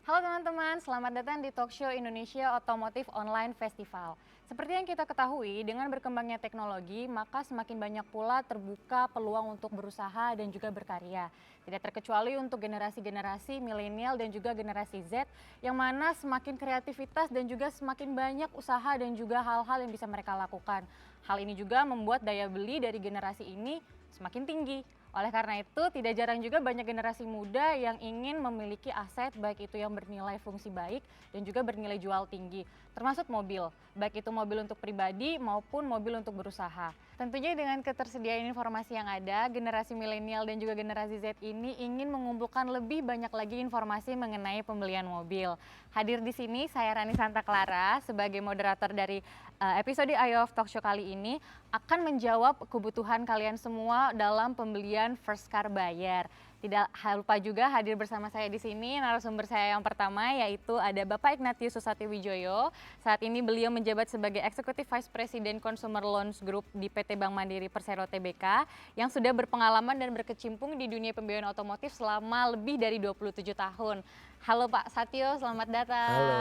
Halo teman-teman, selamat datang di Talkshow Indonesia Otomotif Online Festival. Seperti yang kita ketahui, dengan berkembangnya teknologi, maka semakin banyak pula terbuka peluang untuk berusaha dan juga berkarya. Tidak terkecuali untuk generasi-generasi milenial dan juga generasi Z, yang mana semakin kreativitas dan juga semakin banyak usaha dan juga hal-hal yang bisa mereka lakukan. Hal ini juga membuat daya beli dari generasi ini semakin tinggi. Oleh karena itu, tidak jarang juga banyak generasi muda yang ingin memiliki aset, baik itu yang bernilai fungsi baik dan juga bernilai jual tinggi, termasuk mobil, baik itu mobil untuk pribadi maupun mobil untuk berusaha. Tentunya dengan ketersediaan informasi yang ada, generasi milenial dan juga generasi Z ini ingin mengumpulkan lebih banyak lagi informasi mengenai pembelian mobil. Hadir di sini saya Rani Santa Clara sebagai moderator dari episode IOF Talk Show kali ini akan menjawab kebutuhan kalian semua dalam pembelian first car buyer. Tidak lupa juga hadir bersama saya di sini narasumber saya yang pertama, yaitu ada Bapak Ignatius Susatyo Wijoyo. Saat ini beliau menjabat sebagai Executive Vice President Consumer Loans Group di PT Bank Mandiri Persero Tbk yang sudah berpengalaman dan berkecimpung di dunia pembiayaan otomotif selama lebih dari 27 tahun. Halo Pak Satyo, selamat datang. Halo,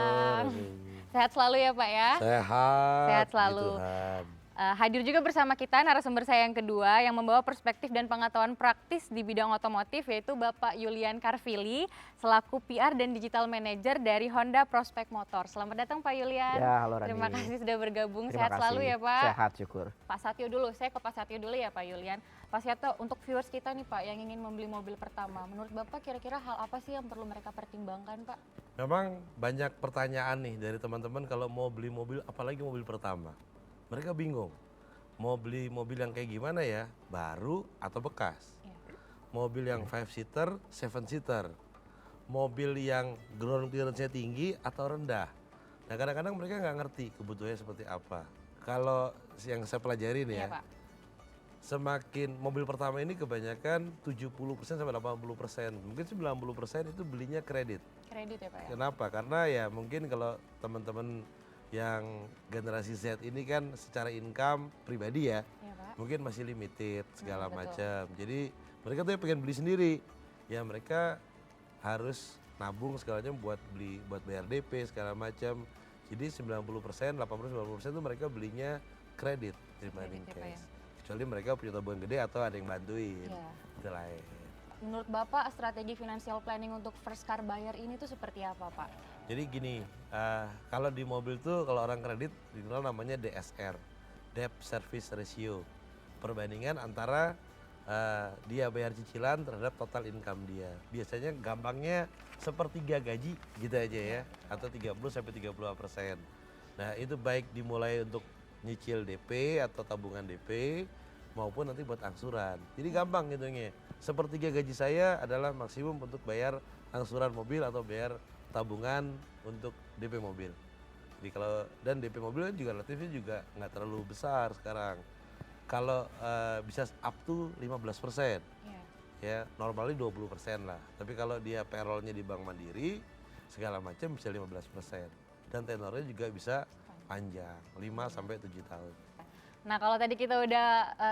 Rani. Sehat selalu ya Pak ya? Sehat, Sehat puji selalu. Tuhan. Hadir juga bersama kita narasumber saya yang kedua yang membawa perspektif dan pengetahuan praktis di bidang otomotif, yaitu Bapak Yulian Karvili selaku PR dan Digital Manager dari Honda Prospect Motor. Selamat datang Pak Yulian. Ya, halo Rani. Terima kasih sudah bergabung. Terima Sehat kasih. selalu ya Pak. Sehat, syukur. Pak Satyo dulu, saya ke Pak Satyo dulu ya Pak Yulian. Pak Satyo, untuk viewers kita nih Pak yang ingin membeli mobil pertama, menurut Bapak kira-kira hal apa sih yang perlu mereka pertimbangkan Pak? Memang banyak pertanyaan nih dari teman-teman kalau mau beli mobil, apalagi mobil pertama. Mereka bingung, mau beli mobil yang kayak gimana ya, baru atau bekas. Ya. Mobil yang 5-seater, 7-seater. Mobil yang ground clearance-nya tinggi atau rendah. Nah kadang-kadang mereka nggak ngerti kebutuhannya seperti apa. Kalau yang saya pelajarin ya, Iya Pak. semakin mobil pertama ini kebanyakan 70% sampai 80%, mungkin 90% itu belinya kredit. Kredit ya Pak ya? Kenapa? Karena ya mungkin kalau teman-teman yang generasi Z ini kan secara income pribadi ya, Iya Pak. mungkin masih limited segala betul. macam. Jadi mereka tuh pengen beli sendiri. Ya mereka harus nabung segala macam buat beli, buat bayar DP segala macam. Jadi 90%, 80-90% itu mereka belinya kredit dibanding Kredit ya, Pak, cash. ya? Kecuali mereka punya tabungan gede atau ada yang bantuin. Iya. Itu lain. Menurut Bapak, strategi financial planning untuk first car buyer ini tuh seperti apa Pak? Jadi gini, kalau di mobil tuh kalau orang kredit dikenal namanya DSR, Debt Service Ratio. Perbandingan antara dia bayar cicilan terhadap total income dia. Biasanya gampangnya sepertiga gaji gitu aja ya, atau 30-30%. Nah itu baik dimulai untuk nyicil DP atau tabungan DP maupun nanti buat angsuran. Jadi gampang ngitungnya. Sepertiga gaji saya adalah maksimum untuk bayar angsuran mobil atau bayar tabungan untuk DP mobil. Jadi kalau dan DP mobil kan juga relatifnya juga nggak terlalu besar sekarang. Kalau bisa up to 15%, Iya. ya normalnya 20% lah. Tapi kalau dia payrollnya di Bank Mandiri segala macam bisa 15%. Dan tenornya juga bisa panjang, 5-7 tahun. Nah kalau tadi kita udah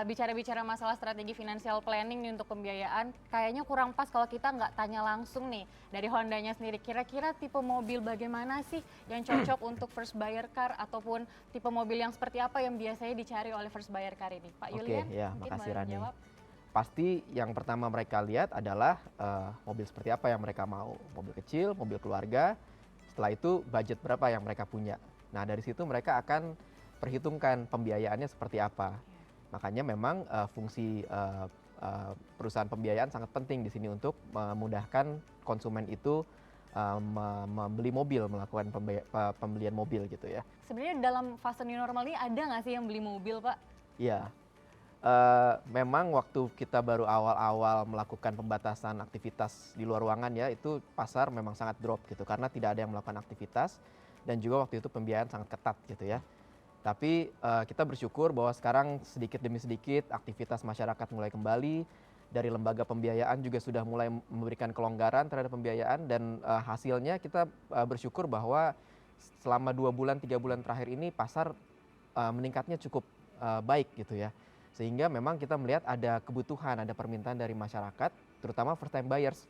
bicara-bicara masalah strategi financial planning nih untuk pembiayaan, kayaknya kurang pas kalau kita nggak tanya langsung nih dari Hondanya sendiri. Kira-kira tipe mobil bagaimana sih yang cocok untuk first buyer car ataupun tipe mobil yang seperti apa yang biasanya dicari oleh first buyer car ini? Pak Yulian, ya, mungkin makasih boleh Rani. menjawab. Pasti yang pertama mereka lihat adalah mobil seperti apa yang mereka mau. Mobil kecil, mobil keluarga. Setelah itu budget berapa yang mereka punya. Nah dari situ mereka akan perhitungkan pembiayaannya seperti apa. Makanya memang fungsi perusahaan pembiayaan sangat penting di sini untuk memudahkan konsumen itu membeli mobil, melakukan pembelian mobil gitu ya. Sebenarnya dalam fase new normal ini ada nggak sih yang beli mobil Pak? Iya, memang waktu kita baru awal-awal melakukan pembatasan aktivitas di luar ruangan ya, itu pasar memang sangat drop gitu karena tidak ada yang melakukan aktivitas dan juga waktu itu pembiayaan sangat ketat gitu ya. Tapi kita bersyukur bahwa sekarang sedikit demi sedikit aktivitas masyarakat mulai kembali, dari lembaga pembiayaan juga sudah mulai memberikan kelonggaran terhadap pembiayaan dan hasilnya kita bersyukur bahwa selama 2 bulan 3 bulan terakhir ini pasar meningkatnya cukup baik gitu ya. Sehingga memang kita melihat ada kebutuhan, ada permintaan dari masyarakat, terutama first time buyers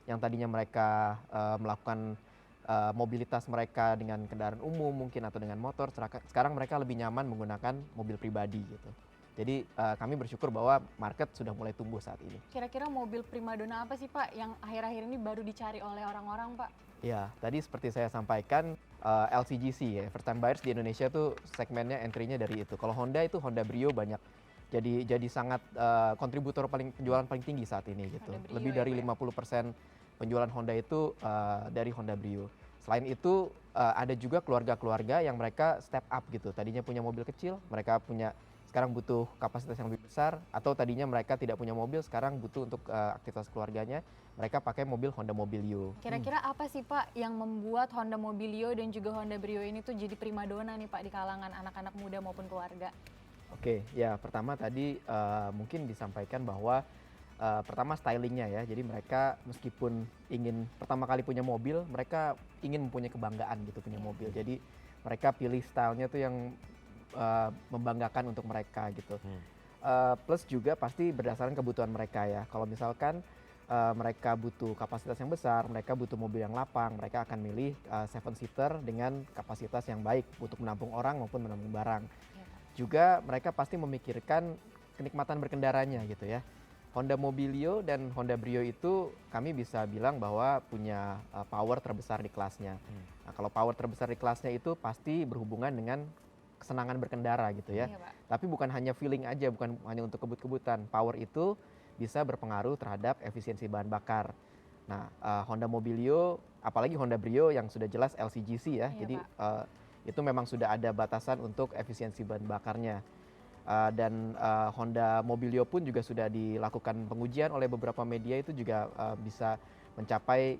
yang tadinya mereka melakukan mobilitas mereka dengan kendaraan umum mungkin atau dengan motor, sekarang mereka lebih nyaman menggunakan mobil pribadi gitu. Jadi kami bersyukur bahwa market sudah mulai tumbuh saat ini. Kira-kira mobil primadona apa sih Pak yang akhir-akhir ini baru dicari oleh orang-orang Pak? Ya, tadi seperti saya sampaikan LCGC ya, first time buyers di Indonesia tuh segmennya entry-nya dari itu. Kalau Honda itu Honda Brio banyak jadi sangat kontributor penjualan paling tinggi saat ini gitu. Honda Brio Lebih ya, dari Pak, ya? 50% penjualan Honda itu dari Honda Brio. Selain itu ada juga keluarga-keluarga yang mereka step up gitu. Tadinya punya mobil kecil, mereka sekarang butuh kapasitas yang lebih besar, atau tadinya mereka tidak punya mobil, sekarang butuh untuk aktivitas keluarganya, mereka pakai mobil Honda Mobilio. Kira-kira apa sih Pak yang membuat Honda Mobilio dan juga Honda Brio ini tuh jadi primadona nih Pak di kalangan anak-anak muda maupun keluarga? Oke, ya pertama tadi mungkin disampaikan bahwa pertama stylingnya ya, jadi mereka meskipun ingin pertama kali punya mobil, mereka ingin mempunyai kebanggaan gitu punya mobil. Jadi mereka pilih stylenya tuh yang membanggakan untuk mereka gitu. Plus juga pasti berdasarkan kebutuhan mereka ya. Kalau misalkan mereka butuh kapasitas yang besar, mereka butuh mobil yang lapang, mereka akan milih 7-seater dengan kapasitas yang baik untuk menampung orang maupun menampung barang. Juga mereka pasti memikirkan kenikmatan berkendaranya gitu ya. Honda Mobilio dan Honda Brio itu kami bisa bilang bahwa punya power terbesar di kelasnya. Nah, kalau power terbesar di kelasnya itu pasti berhubungan dengan kesenangan berkendara gitu ya. Iya, Pak. Tapi bukan hanya feeling aja, bukan hanya untuk kebut-kebutan. Power itu bisa berpengaruh terhadap efisiensi bahan bakar. Nah, Honda Mobilio, apalagi Honda Brio yang sudah jelas LCGC ya. Iya, Jadi Pak. itu memang sudah ada batasan untuk efisiensi bahan bakarnya. Dan Honda Mobilio pun juga sudah dilakukan pengujian oleh beberapa media, itu juga bisa mencapai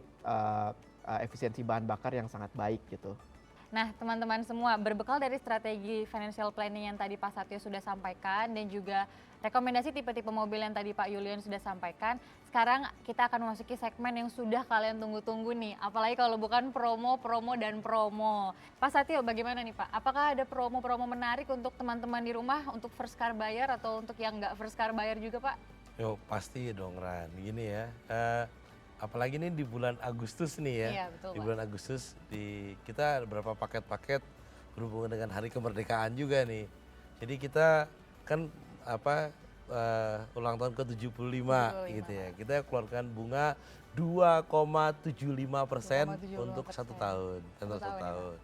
efisiensi bahan bakar yang sangat baik gitu. Nah, teman-teman semua, berbekal dari strategi financial planning yang tadi Pak Satyo sudah sampaikan dan juga rekomendasi tipe-tipe mobil yang tadi Pak Yulian sudah sampaikan, sekarang kita akan memasuki segmen yang sudah kalian tunggu-tunggu nih, apalagi kalau bukan promo, promo, dan promo. Pak Satyo, bagaimana nih Pak? Apakah ada promo-promo menarik untuk teman-teman di rumah, untuk first car buyer atau untuk yang nggak first car buyer juga Pak? Yo, pasti dong Ran, gini ya. Apalagi ini di bulan Agustus nih ya. Iya, betul, Di Pak. bulan Agustus kita ada beberapa paket-paket berhubungan dengan Hari Kemerdekaan juga nih. Jadi kita kan ulang tahun ke-75 gitu ya. Kita keluarkan bunga 2,75% 2,75% untuk 1 tahun, tenor 1 tahun ya, tahun.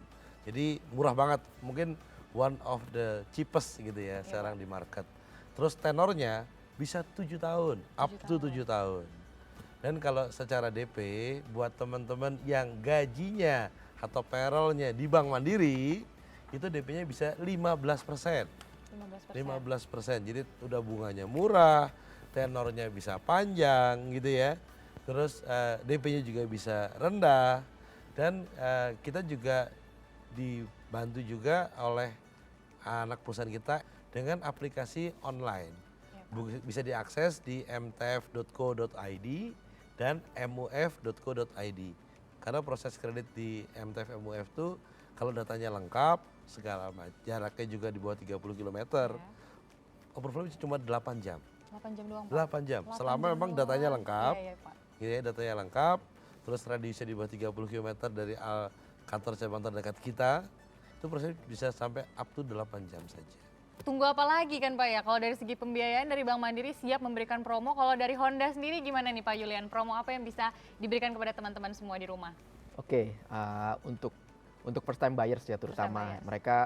Jadi murah banget, mungkin one of the cheapest gitu ya Iya, sekarang Pak. di market. Terus tenornya bisa 7 tahun, up to 7 tahun. Dan kalau secara DP buat teman-teman yang gajinya atau payroll-nya di Bank Mandiri, itu DP-nya bisa 15%. 15%. Jadi udah bunganya murah, tenornya bisa panjang gitu ya. Terus DP-nya juga bisa rendah, dan kita juga dibantu juga oleh anak perusahaan kita dengan aplikasi online. Bisa diakses di mtf.co.id dan muf.co.id. Karena proses kredit di MTF MUF tuh kalau datanya lengkap, segala macam, jaraknya juga di bawah 30 km, overflow cuma 8 jam. 8 jam doang Pak? 8 jam, 8 selama jam memang doang. datanya lengkap. Iya, Pak. Gitu ya, datanya lengkap, terus radiusnya di bawah 30 km dari kantor cabang terdekat kita, itu proses bisa sampai up to 8 jam saja. Tunggu apa lagi kan Pak ya? Kalau dari segi pembiayaan dari Bank Mandiri siap memberikan promo. Kalau dari Honda sendiri gimana nih Pak Yulian? Promo apa yang bisa diberikan kepada teman-teman semua di rumah? Oke, untuk first time buyers ya terutama, buyers. mereka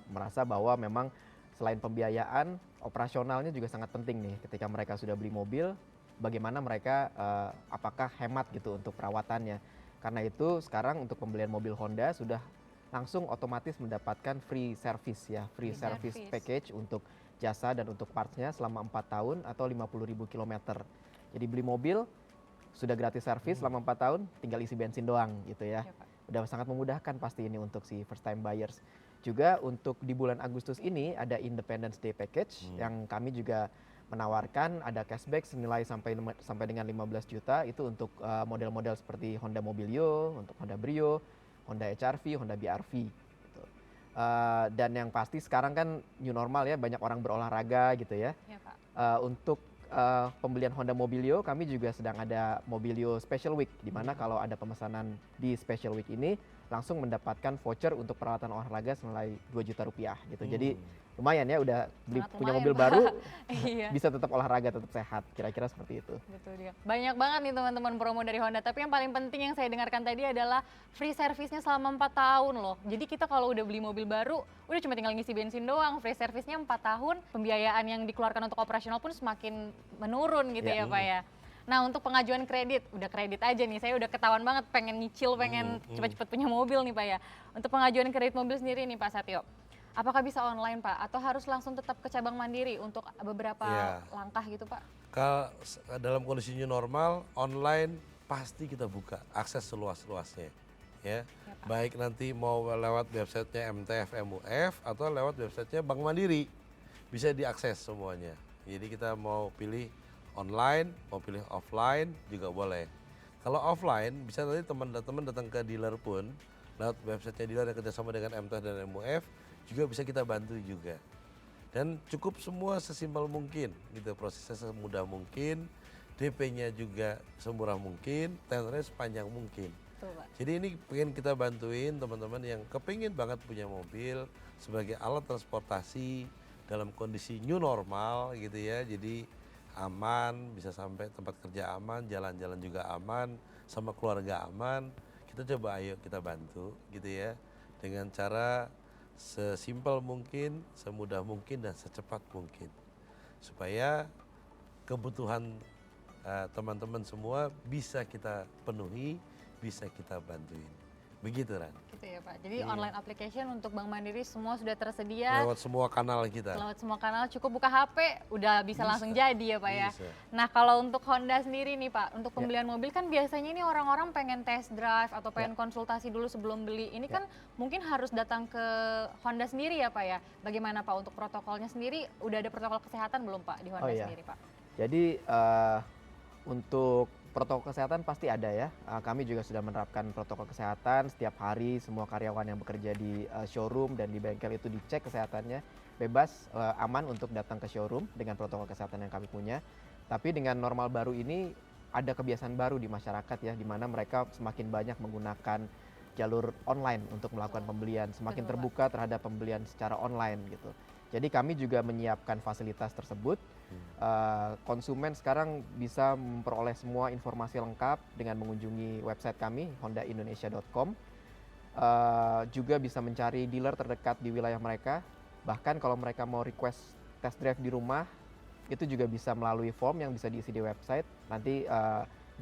merasa bahwa memang selain pembiayaan, operasionalnya juga sangat penting nih ketika mereka sudah beli mobil, bagaimana mereka apakah hemat gitu untuk perawatannya. Karena itu sekarang untuk pembelian mobil Honda sudah langsung otomatis mendapatkan free service ya, free service package untuk jasa dan untuk partsnya selama 4 tahun atau 50.000 km. Jadi beli mobil sudah gratis service selama 4 tahun, tinggal isi bensin doang gitu ya. Iya, Pak. Udah sangat memudahkan pasti ini untuk si first time buyers. Juga untuk di bulan Agustus ini ada Independence Day Package yang kami juga menawarkan, ada cashback senilai sampai dengan 15 juta itu untuk model-model seperti Honda Mobilio, untuk Honda Brio, Honda HR-V, Honda BR-V gitu. Dan yang pasti sekarang kan new normal ya, banyak orang berolahraga gitu ya. Iya Pak. Untuk pembelian Honda Mobilio, kami juga sedang ada Mobilio Special Week, di mana kalau ada pemesanan di Special Week ini langsung mendapatkan voucher untuk peralatan olahraga senilai Rp2 juta gitu. Jadi lumayan ya, udah Sangat punya lumayan, mobil Pak. baru, Iya. bisa tetap olahraga, tetap sehat, kira-kira seperti itu. Betul dia. Banyak banget nih teman-teman promo dari Honda, tapi yang paling penting yang saya dengarkan tadi adalah free service-nya selama 4 tahun loh. Jadi kita kalau udah beli mobil baru, udah cuma tinggal ngisi bensin doang, free service-nya 4 tahun, pembiayaan yang dikeluarkan untuk operasional pun semakin menurun gitu ya Pak ya. Nah untuk pengajuan kredit, udah kredit aja nih, saya udah ketahuan banget pengen nyicil, pengen cepat-cepat punya mobil nih Pak ya. Untuk pengajuan kredit mobil sendiri nih Pak Satyo, apakah bisa online Pak? Atau harus langsung tetap ke cabang mandiri untuk beberapa Iya. langkah gitu Pak? Kalau dalam kondisi new normal, online pasti kita buka akses seluas-luasnya, ya. Pak. Baik nanti mau lewat websitenya MTF MUF atau lewat websitenya Bank Mandiri, bisa diakses semuanya. Jadi kita mau pilih online, mau pilih offline juga boleh. Kalau offline bisa nanti teman-teman datang ke dealer pun lewat websitenya dealer yang kerjasama dengan MTF dan MUF juga bisa kita bantu juga. Dan cukup semua sesimpel mungkin gitu, prosesnya semudah mungkin, DP-nya juga semurah mungkin, tenornya sepanjang mungkin. Betul Pak. Jadi ini pengen kita bantuin teman-teman yang kepingin banget punya mobil sebagai alat transportasi dalam kondisi new normal gitu ya. Jadi aman, bisa sampai tempat kerja aman, jalan-jalan juga aman, sama keluarga aman. Kita coba ayo kita bantu gitu ya, dengan cara sesimpel mungkin, semudah mungkin dan secepat mungkin. Supaya kebutuhan teman-teman semua bisa kita penuhi, bisa kita bantuin. Begitu Ran. Gitu ya Pak. Jadi Iya. online application untuk Bank Mandiri semua sudah tersedia. Lewat semua kanal kita. Lewat semua kanal, cukup buka HP udah bisa langsung jadi ya Pak ya. Bisa. Nah kalau untuk Honda sendiri nih Pak, untuk pembelian mobil kan biasanya ini orang-orang pengen test drive atau pengen konsultasi dulu sebelum beli. Ini kan mungkin harus datang ke Honda sendiri ya Pak ya. Bagaimana Pak untuk protokolnya sendiri? Udah ada protokol kesehatan belum Pak di Honda sendiri Pak? Jadi untuk protokol kesehatan pasti ada ya. Kami juga sudah menerapkan protokol kesehatan setiap hari. Semua karyawan yang bekerja di showroom dan di bengkel itu dicek kesehatannya, bebas, aman untuk datang ke showroom dengan protokol kesehatan yang kami punya. Tapi dengan normal baru ini ada kebiasaan baru di masyarakat ya, di mana mereka semakin banyak menggunakan jalur online untuk melakukan pembelian, semakin Betul, Pak. terbuka terhadap pembelian secara online gitu. Jadi kami juga menyiapkan fasilitas tersebut. Konsumen sekarang bisa memperoleh semua informasi lengkap dengan mengunjungi website kami hondaindonesia.com. Juga bisa mencari dealer terdekat di wilayah mereka. Bahkan kalau mereka mau request test drive di rumah, itu juga bisa melalui form yang bisa diisi di website. Nanti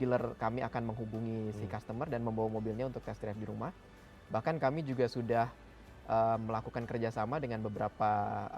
dealer kami akan menghubungi si customer dan membawa mobilnya untuk test drive di rumah. Bahkan kami juga sudah melakukan kerjasama dengan beberapa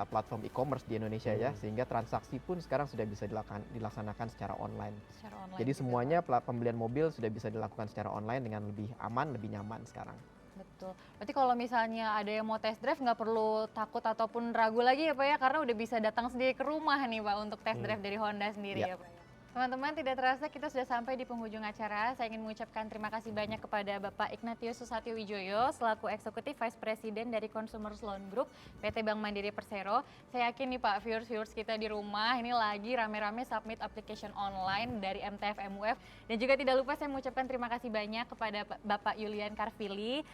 platform e-commerce di Indonesia ya, sehingga transaksi pun sekarang sudah bisa dilaksanakan secara online. Secara online Jadi juga, semuanya pembelian mobil sudah bisa dilakukan secara online dengan lebih aman, lebih nyaman sekarang. Betul. Berarti kalau misalnya ada yang mau test drive nggak perlu takut ataupun ragu lagi ya Pak ya, karena udah bisa datang sendiri ke rumah nih Pak untuk test drive dari Honda sendiri ya Pak ya. Teman-teman, tidak terasa kita sudah sampai di penghujung acara. Saya ingin mengucapkan terima kasih banyak kepada Bapak Ignatius Susatyo Wijoyo selaku Eksekutif Vice President dari Consumer Loan Group PT Bank Mandiri Persero. Saya yakin nih Pak, viewers kita di rumah ini lagi rame-rame submit application online dari MTF MUF. Dan juga tidak lupa saya mengucapkan terima kasih banyak kepada Bapak Yulian Karvili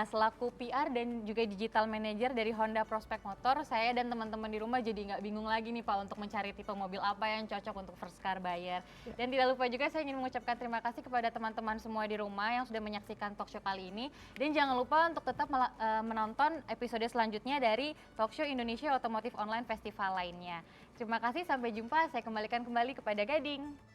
selaku PR dan juga Digital Manager dari Honda Prospect Motor. Saya dan teman-teman di rumah jadi nggak bingung lagi nih Pak untuk mencari tipe mobil apa yang cocok untuk first car buyer. Dan tidak lupa juga saya ingin mengucapkan terima kasih kepada teman-teman semua di rumah yang sudah menyaksikan talk show kali ini. Dan jangan lupa untuk tetap menonton episode selanjutnya dari talk show Indonesia Automotive Online Festival lainnya. Terima kasih, sampai jumpa. Saya kembalikan kembali kepada Gading.